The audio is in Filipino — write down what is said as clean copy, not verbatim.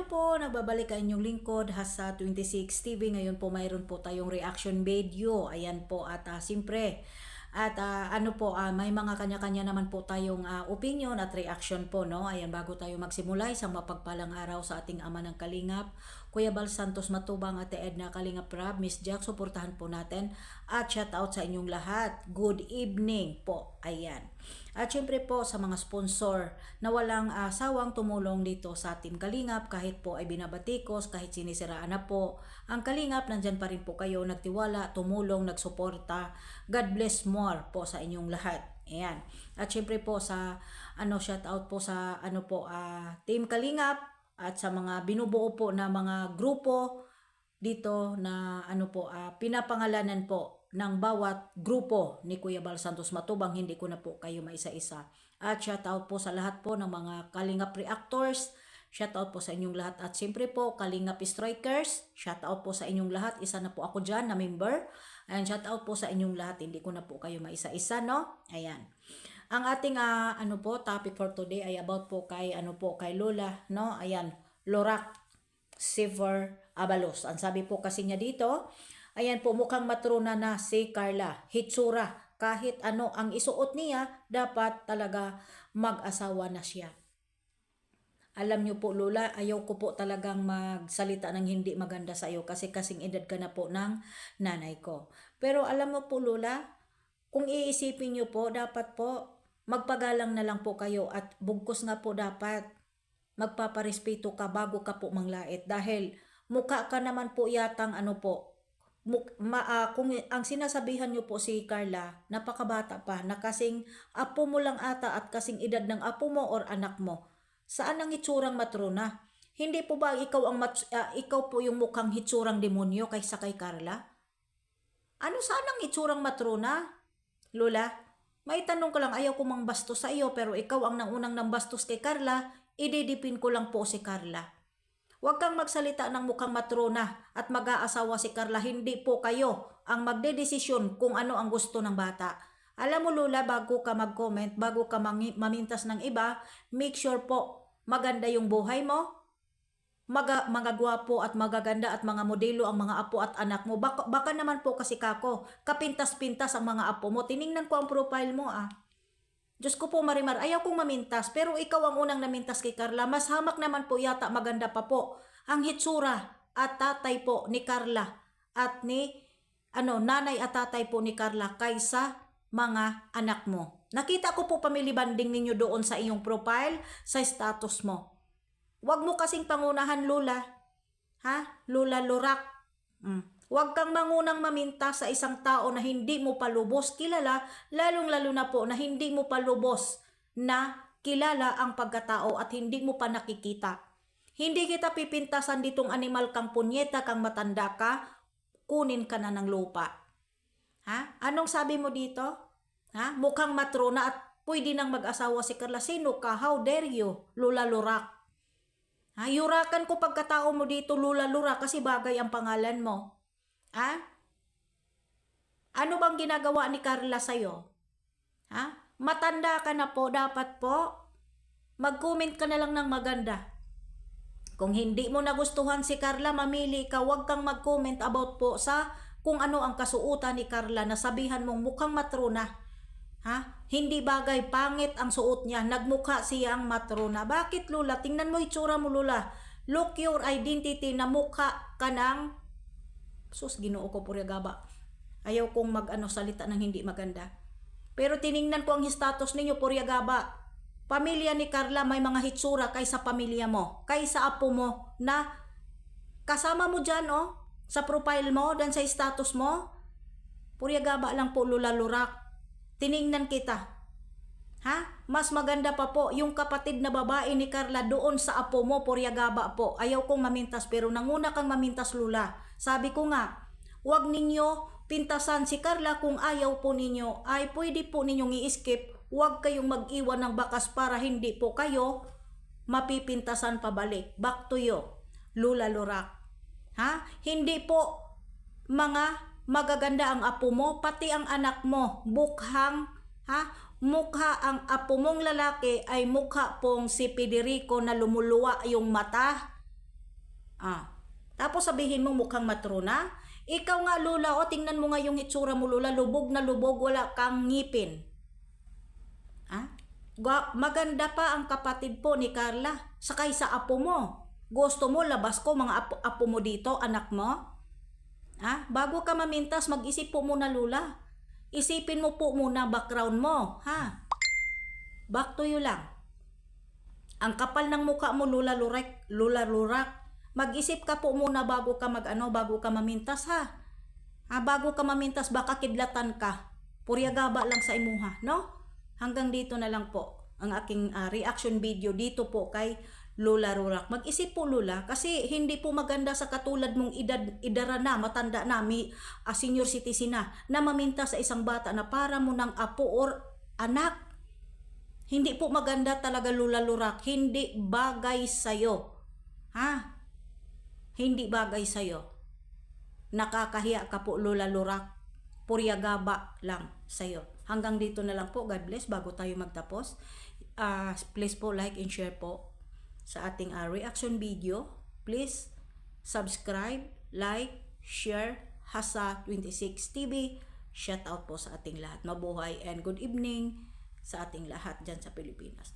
Hello po, nagbabalik ang inyong lingkod Hasa 26 TV. Ngayon po mayroon po tayong reaction video. Ayan po at siyempre may mga kanya-kanya naman po tayong opinion at reaction po, no? Ayan, bago tayo magsimula, isang mapagpalang araw sa ating ama ng Kalingap, Kuya Bal Santos Matubang, Ate Edna Kalingap Rab, Miss Jack, suportahan po natin at shout out sa inyong lahat. Good evening po. Ayan. At syempre po sa mga sponsor na walang sawang tumulong dito sa Team Kalingap, kahit po ay binabatikos, kahit sinisiraan na po ang Kalingap, nandyan pa rin po kayo, nagtiwala, tumulong, nagsuporta. God bless more po sa inyong lahat. Ayan. At syempre po sa shout out po sa Team Kalingap at sa mga binubuo po na mga grupo dito na pinapangalanan po ng bawat grupo ni Kuya Bal Santos Matubang. Hindi ko na po kayo maisa-isa. At shout out po sa lahat po ng mga Kalingap reactors. Shout out po sa inyong lahat. At siyempre po Kalingap strikers. Shout out po sa inyong lahat. Isa na po ako dyan na member. Ayan, shout out po sa inyong lahat. Hindi ko na po kayo maisa-isa, no? Ayan. Ang ating topic for today ay about po kay kay Lola, no? Ayan, Lorac Sever Abalos. Ang sabi po kasi niya dito, ayan po, mukhang matrona na si Carla. Hitsura, kahit ano ang isuot niya, dapat talaga mag-asawa na siya. Alam niyo po Lola, ayaw ko po talagang magsalita ng hindi maganda sa iyo kasi kasing edad ka na po ng nanay ko. Pero alam mo po Lola, kung iisipin niyo po, dapat po magpagalang na lang po kayo at bugkos nga po dapat magpaparespeto ka bago ka po manglait. Dahil mukha ka naman po yatang kung ang sinasabihan niyo po si Carla, napakabata pa, na kasing apo mo lang ata at kasing edad ng apo mo or anak mo. Saan ang hitsurang matrona? Hindi po ba ikaw po yung mukhang hitsurang demonyo kaysa kay Carla? Saan ang hitsurang matrona? Lola, may tanong ko lang, ayaw ko mang bastos sa iyo, pero ikaw ang naunang nang bastos kay Carla, ididipin ko lang po si Carla. Huwag kang magsalita ng mukhang matrona at mag-aasawa si Carla. Hindi po kayo ang magdedesisyon kung ano ang gusto ng bata. Alam mo Lola, bago ka mag-comment, bago ka mamintas ng iba, make sure po maganda yung buhay mo, mga gwapo at magaganda at mga modelo ang mga apo at anak mo. Baka naman po kasi kako, kapintas-pintas ang mga apo mo. Tiningnan ko ang profile mo Diyos ko po Marimar, ayaw kong mamintas, pero ikaw ang unang namintas kay Carla. Mas hamak naman po yata, maganda pa po ang hitsura at tatay po ni Carla at ni nanay at tatay po ni Carla kaysa mga anak mo. Nakita ko po family banding ninyo doon sa iyong profile, sa status mo. Huwag mo kasing pangunahan Lola. Lola Lorac. Huwag kang mangunang maminta sa isang tao na hindi mo pa lubos kilala, lalong-lalo na po na hindi mo pa lubos na kilala ang pagkatao at hindi mo pa nakikita. Hindi kita pipintasan ditong animal kang punyeta, kang matanda ka, kunin ka na ng lupa. Anong sabi mo dito? Mukhang matrona at pwede nang mag-asawa si Carla. Sino ka? How dare you, Lola Lorac? Yurakan ko pagkatao mo dito, Lola Lorac, kasi bagay ang pangalan mo. Ano bang ginagawa ni Carla sa'yo? Matanda ka na po, dapat po mag-comment ka na lang ng maganda. Kung hindi mo nagustuhan si Carla, mamili ka, huwag kang mag-comment about po sa kung ano ang kasuotan ni Carla na sabihan mong mukhang matrona. Hindi bagay, pangit ang suot niya, nagmukha siyang matrona. Bakit Lola? Tingnan mo itsura mo Lola. Look your identity na mukha ka ng Ginoo ko Puriagaba. Ayaw kong salita ng hindi maganda. Pero tiningnan ko ang status ninyo Puriagaba. Pamilya ni Carla may mga hitsura kaysa pamilya mo, kaysa apo mo na kasama mo dyan sa profile mo, dan sa status mo. Puriagaba lang po Lola Lorac. Tiningnan kita. Mas maganda pa po yung kapatid na babae ni Carla doon sa apo mo, Puriagaba po. Ayaw kong mamintas, pero nanguna kang mamintas Lola. Sabi ko nga, huwag ninyo pintasan si Carla. Kung ayaw po ninyo, ay pwede po ninyong i-skip. Huwag kayong mag-iwan ng bakas para hindi po kayo mapipintasan pabalik. Back to you, Lola Lorac. Hindi po mga magaganda ang apo mo, pati ang anak mo. Bukhang, mukha ang apo mong lalaki ay mukha pong si Federico na lumuluwa yung mata. Tapos sabihin mo mukhang matrona. Ikaw nga Lola, tingnan mo nga yung itsura mo Lola, lubog na lubog, wala kang ngipin. Maganda pa ang kapatid po ni Carla sakay sa apo mo. Gusto mo labas ko mga apo mo dito, anak mo? Bago ka mamintas, mag-isip po muna Lola. Isipin mo po muna background mo, Back to you lang. Ang kapal ng mukha mo Lola Lurak. Mag-isip ka po muna bago ka bago ka mamintas bago ka mamintas baka kidlatan ka. Puryagaba lang sa imuha, no? Hanggang dito na lang po ang aking reaction video dito po kay Lola Lurak. Mag-isip po Lola kasi hindi po maganda sa katulad mong idara na, matanda na, senior citizen na mamintas sa isang bata na para mo ng apo or anak. Hindi po maganda talaga Lola Lurak. Hindi bagay sa'yo. Hindi bagay sa'yo. Nakakahiya ka po Lola Lurak. Puryagaba lang sa'yo. Hanggang dito na lang po. God bless. Bago tayo magtapos, please po like and share po sa ating reaction video. Please subscribe, like, share, Hasa 26 TV. Shout out po sa ating lahat. Mabuhay and good evening sa ating lahat dyan sa Pilipinas.